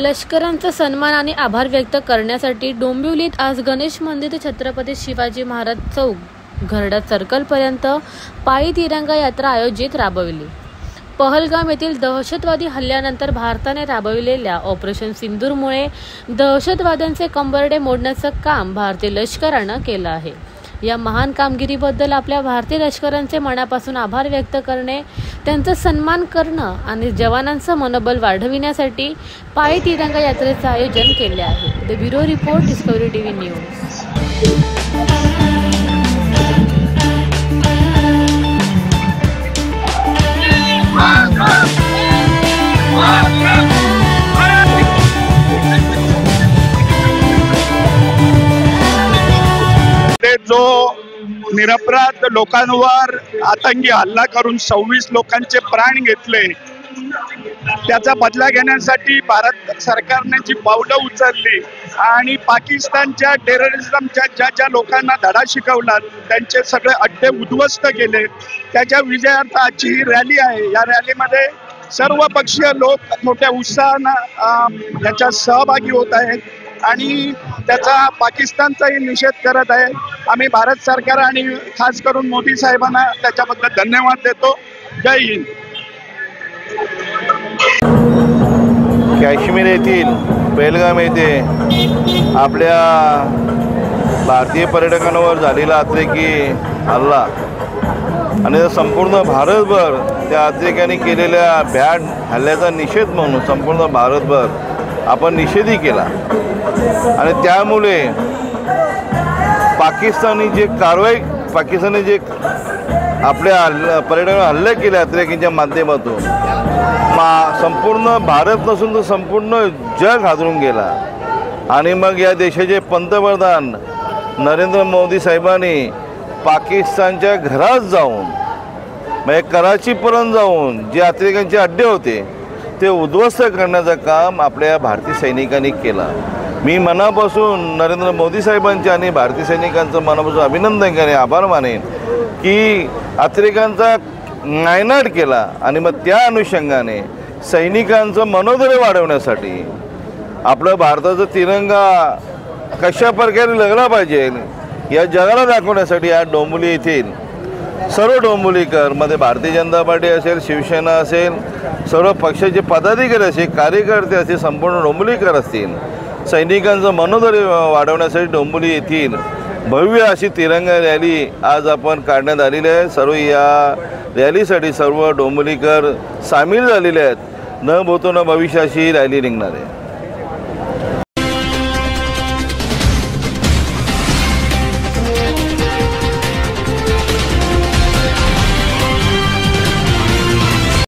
लष्करांचा सन्मान आणि आभार व्यक्त करण्यासाठी डोंबिवलीत आज गणेश मंदिर ते छत्रपती शिवाजी महाराज चौक घरडा सर्कलपर्यंत पायी तिरंगा यात्रा आयोजित राबवली। पहलगाम येथील दहशतवादी हल्ल्यानंतर भारताने राबविलेल्या ऑपरेशन सिंदूरमुळे दहशतवाद्यांचे कंबरडे मोडण्याचं काम भारतीय लष्करानं केलं आहे। या महान कामगिरीबद्दल आपल्या भारतीय लष्कराचे मनापासून आभार व्यक्त करणे, त्यांचा सन्मान करणं आणि जवानांचं मनोबल वाढविण्यासाठी पायी तिरंगा यात्रेचं आयोजन केले आहे। The bureau report, discovery TV news. जो निरपराध लोकांवर आतंकी हल्ला करून 26 लोकांचे प्राण घेतले, त्याचा बदला घेण्यासाठी भारत सरकारने जी पावलं उचलली आणि पाकिस्तानच्या टेररिझमच्या ज्या लोकांना धडा शिकवला, त्यांचे सगळे अड्डे उद्ध्वस्त केले, त्याच्या विजयार्थ आजची ही रॅली आहे। या रॅलीमध्ये सर्व पक्षीय लोक मोठ्या उत्साहाने याच्यात सहभागी होत आहेत आणि त्याचा पाकिस्तानचाही निषेध करत आहे। आम्ही भारत सरकार आणि खास करून मोदी साहेबांना त्याच्याबद्दल धन्यवाद देतो। जय हिंद। काश्मीर येथील पहलगाम येथे आपल्या भारतीय पर्यटकांवर झालेला अतिरेकी हल्ला आणि संपूर्ण भारतभर त्या अतिरेक्यांनी केलेल्या भ्याड हल्ल्याचा निषेध म्हणून संपूर्ण भारतभर आपण निषेधही केला आणि त्यामुळे पाकिस्तानी जे आपल्या पर्यटकांवर हल्ले केले अतिरेकींच्या माध्यमातून संपूर्ण भारत नसून तर संपूर्ण जग हादरून गेला। आणि मग या देशाचे पंतप्रधान नरेंद्र मोदी साहेबांनी पाकिस्तानच्या घरात जाऊन म्हणजे कराचीपर्यंत जाऊन जे अतिरेक्यांचे अड्डे होते ते उद्ध्वस्त करण्याचं काम आपल्या भारतीय सैनिकांनी केलं। मी मनापासून नरेंद्र मोदी साहेबांचे आणि भारतीय सैनिकांचं मनापासून अभिनंदन करेन, आभार मानेन की अतिरेकांचा नायनाट केला आणि मग त्या अनुषंगाने सैनिकांचं मनोधैर्य वाढवण्यासाठी आपलं भारताचा तिरंगा कशा प्रकारे लगला पाहिजे या जगाला दाखवण्यासाठी आज डोंबिवली येथील सर्व डोंबिवलीकर मध्ये भारतीय जनता पार्टी असेल, शिवसेना असेल, सर्व पक्षाचे पदाधिकारी असेल, कार्यकर्ते असेल, संपूर्ण डोंबिवलीकर असतील, सैनिकांचं मनोधैर्य वाढवण्यासाठी डोंबिवली येथील भव्य अशी तिरंगा रॅली आज आपण काढण्यात आलेली आहे। सर्व या रॅलीसाठी सर्व डोंबिवलीकर सामील झालेले आहेत। न भूतो न भविष्याची रॅली निघणार आहे।